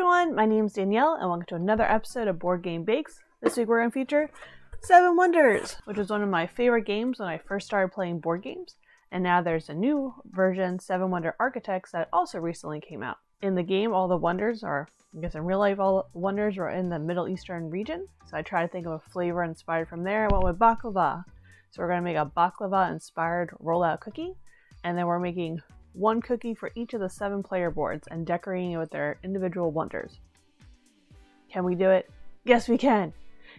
everyone, my name is Danielle and welcome to another episode of Board Game Bakes. This week we're going to feature Seven Wonders, which was one of my favorite games when I first started playing board games. And now there's a new version, Seven Wonder Architects, that also recently came out. In the game, all the wonders are, I guess in real life, all the wonders were in the Middle Eastern region. So I tried to think of a flavor inspired from there. I went with baklava. So we're going to make a baklava inspired rollout cookie. And then we're making one cookie for each of the 7 player boards and decorating it with their individual wonders. Can we do it? Yes, we can.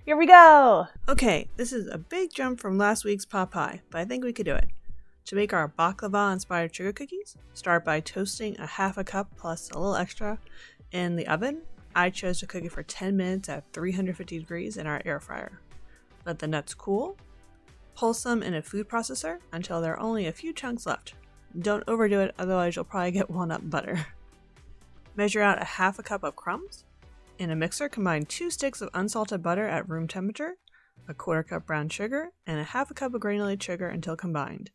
Here we go. Okay, this is a big jump from last week's pot pie, but I think we could do it. To make our baklava inspired sugar cookies, start by toasting a half a cup plus a little extra in the oven. I chose to cook it for 10 minutes at 350 degrees in our air fryer. Let the nuts cool. Pulse them in a food processor until there are only a few chunks left. Don't overdo it, otherwise you'll probably get walnut butter. Measure out a half a cup of crumbs. In a mixer, combine 2 sticks of unsalted butter at room temperature, a quarter cup brown sugar, and a half a cup of granulated sugar until combined.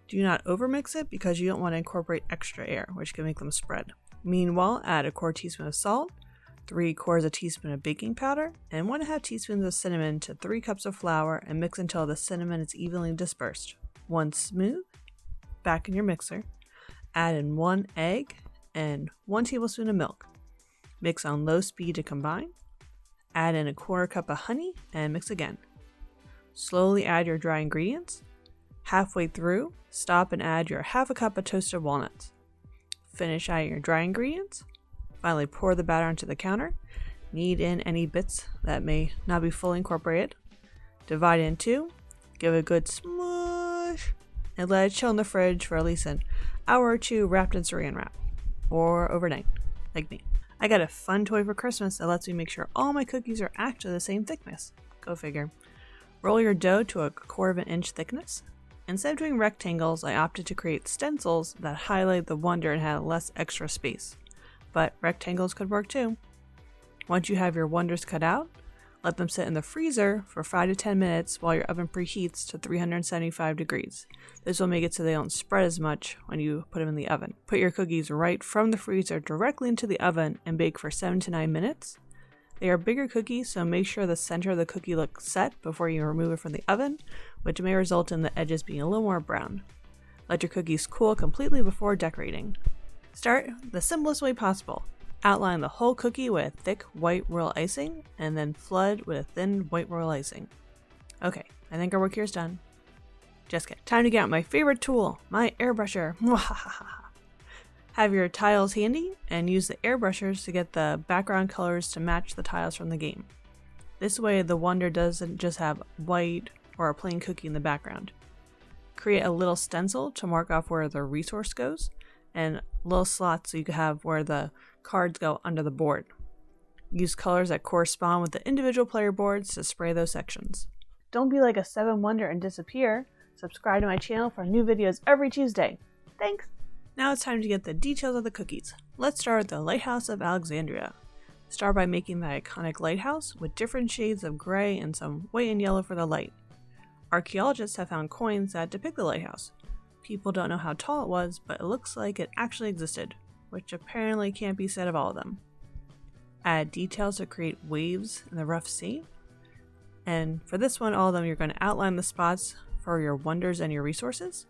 Do not overmix it because you don't want to incorporate extra air, which can make them spread. Meanwhile, add a quarter teaspoon of salt, 3/4 a teaspoon of baking powder, and 1/2 teaspoons of cinnamon to 3 cups of flour and mix until the cinnamon is evenly dispersed. Once smooth, back in your mixer, add in 1 egg and 1 tablespoon of milk. Mix on low speed to combine. Add in a quarter cup of honey and mix again. Slowly add your dry ingredients. Halfway through, stop and add your half a cup of toasted walnuts. Finish adding your dry ingredients. Finally, pour the batter onto the counter. Knead in any bits that may not be fully incorporated. Divide in 2. Give it a good smush. And let it chill in the fridge for at least an hour or 2 wrapped in saran wrap. Or overnight, like me. I got a fun toy for Christmas that lets me make sure all my cookies are actually the same thickness. Go figure. Roll your dough to a 1/4 inch thickness. Instead of doing rectangles, I opted to create stencils that highlight the wonder and had less extra space. But rectangles could work too. Once you have your wonders cut out, let them sit in the freezer for 5 to 10 minutes while your oven preheats to 375 degrees. This will make it so they don't spread as much when you put them in the oven. Put your cookies right from the freezer directly into the oven and bake for 7 to 9 minutes. They are bigger cookies, so make sure the center of the cookie looks set before you remove it from the oven, which may result in the edges being a little more brown. Let your cookies cool completely before decorating. Start the simplest way possible. Outline the whole cookie with thick white royal icing, and then flood with a thin white royal icing. Okay, I think our work here is done. Just kidding. Time to get out my favorite tool, my airbrusher. Have your tiles handy, and use the airbrushers to get the background colors to match the tiles from the game. This way the wonder doesn't just have white or a plain cookie in the background. Create a little stencil to mark off where the resource goes, and little slots so you can have where the cards go under the board. Use colors that correspond with the individual player boards to spray those sections. Don't be like a 7 wonder and disappear. Subscribe to my channel for new videos every Tuesday. Thanks! Now it's time to get the details of the cookies. Let's start with the Lighthouse of Alexandria. Start by making the iconic lighthouse with different shades of gray and some white and yellow for the light. Archaeologists have found coins that depict the lighthouse. People don't know how tall it was, but it looks like it actually existed, which apparently can't be said of all of them. Add details to create waves in the rough sea. And for this one, all of them, you're going to outline the spots for your wonders and your resources.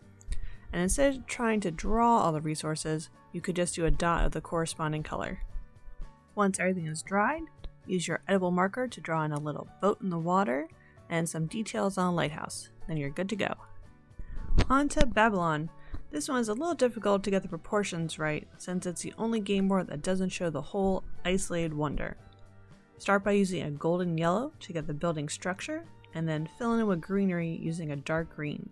And instead of trying to draw all the resources, you could just do a dot of the corresponding color. Once everything is dried, use your edible marker to draw in a little boat in the water and some details on a lighthouse. Then you're good to go. On to Babylon. This one is a little difficult to get the proportions right since it's the only game board that doesn't show the whole isolated wonder. Start by using a golden yellow to get the building structure, and then fill in with greenery using a dark green.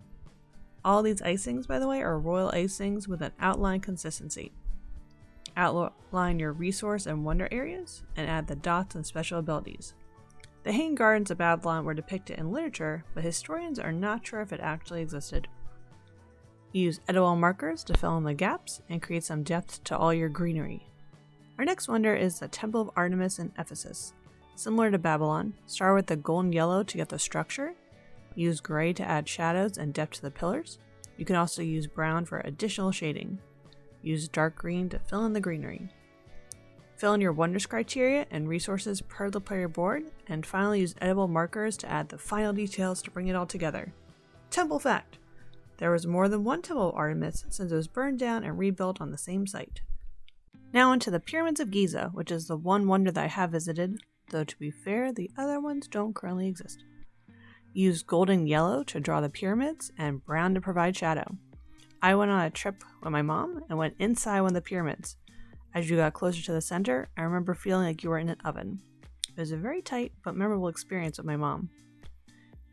All these icings, by the way, are royal icings with an outline consistency. Outline your resource and wonder areas, and add the dots and special abilities. The Hanging Gardens of Babylon were depicted in literature, but historians are not sure if it actually existed. Use edible markers to fill in the gaps and create some depth to all your greenery. Our next wonder is the Temple of Artemis in Ephesus. Similar to Babylon, start with the golden yellow to get the structure. Use gray to add shadows and depth to the pillars. You can also use brown for additional shading. Use dark green to fill in the greenery. Fill in your wonders criteria and resources per the player board, and finally use edible markers to add the final details to bring it all together. Temple fact! There was more than one Temple of Artemis since it was burned down and rebuilt on the same site. Now onto the Pyramids of Giza, which is the one wonder that I have visited, though to be fair, the other ones don't currently exist. Use gold and yellow to draw the pyramids and brown to provide shadow. I went on a trip with my mom and went inside one of the pyramids. As you got closer to the center, I remember feeling like you were in an oven. It was a very tight but memorable experience with my mom.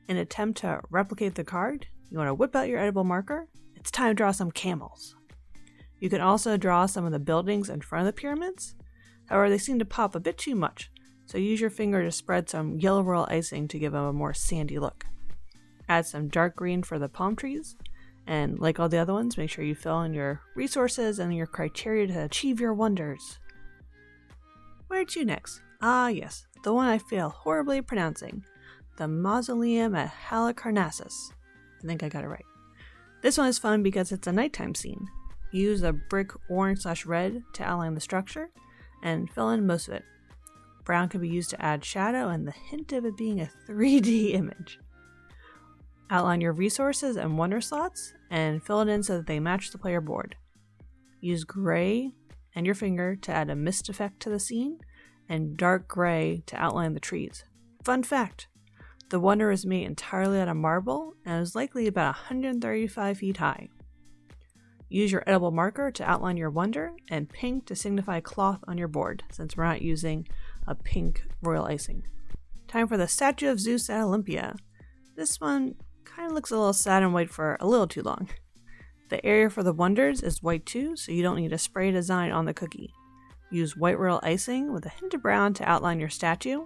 In an attempt to replicate the card, you want to whip out your edible marker. It's time to draw some camels. You can also draw some of the buildings in front of the pyramids. However, they seem to pop a bit too much, so use your finger to spread some yellow royal icing to give them a more sandy look. Add some dark green for the palm trees, and like all the other ones, make sure you fill in your resources and your criteria to achieve your wonders. Where to next? Ah yes, the one I fail horribly at pronouncing, the Mausoleum at Halicarnassus. I think I got it right. This one is fun because it's a nighttime scene. Use a brick orange/red to outline the structure, and fill in most of it. Brown can be used to add shadow and the hint of it being a 3D image. Outline your resources and wonder slots, and fill it in so that they match the player board. Use gray and your finger to add a mist effect to the scene, and dark gray to outline the trees. Fun fact! The wonder is made entirely out of marble and is likely about 135 feet high. Use your edible marker to outline your wonder, and pink to signify cloth on your board, since we're not using a pink royal icing. Time for the statue of Zeus at Olympia. This one kind of looks a little sad and white for a little too long. The area for the wonders is white too, so you don't need a spray design on the cookie. Use white royal icing with a hint of brown to outline your statue.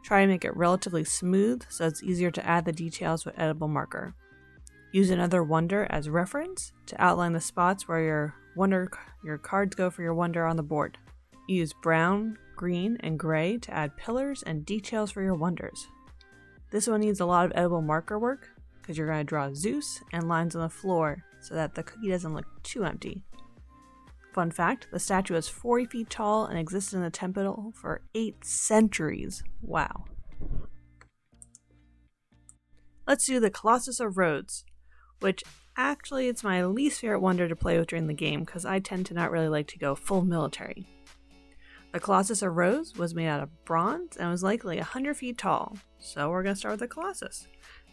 Try to make it relatively smooth so it's easier to add the details with edible marker. Use another wonder as reference to outline the spots where your cards go for your wonder on the board. Use brown, green, and gray to add pillars and details for your wonders. This one needs a lot of edible marker work because you're going to draw Zeus and lines on the floor so that the cookie doesn't look too empty. Fun fact, the statue is 40 feet tall and existed in the temple for 8 centuries. Wow. Let's do the Colossus of Rose, which actually it's my least favorite wonder to play with during the game because I tend to not really like to go full military. The Colossus of Rose was made out of bronze and was likely 100 feet tall, so we're going to start with the Colossus.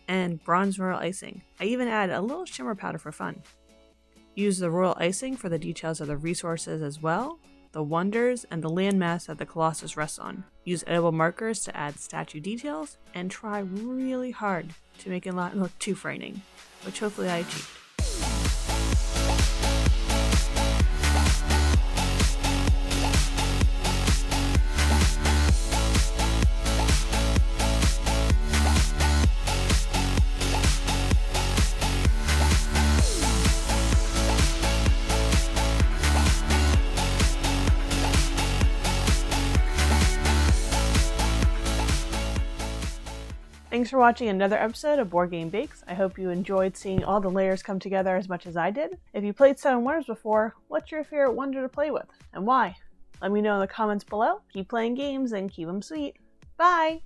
And bronze royal icing. I even added a little shimmer powder for fun. Use the royal icing for the details of the resources as well, the wonders, and the landmass that the Colossus rests on. Use edible markers to add statue details, and try really hard to make it not look too frightening, which hopefully I achieved. Thanks for watching another episode of Board Game Bakes. I hope you enjoyed seeing all the layers come together as much as I did. If you played 7 Wonders before, what's your favorite wonder to play with, and why? Let me know in the comments below. Keep playing games and keep them sweet. Bye!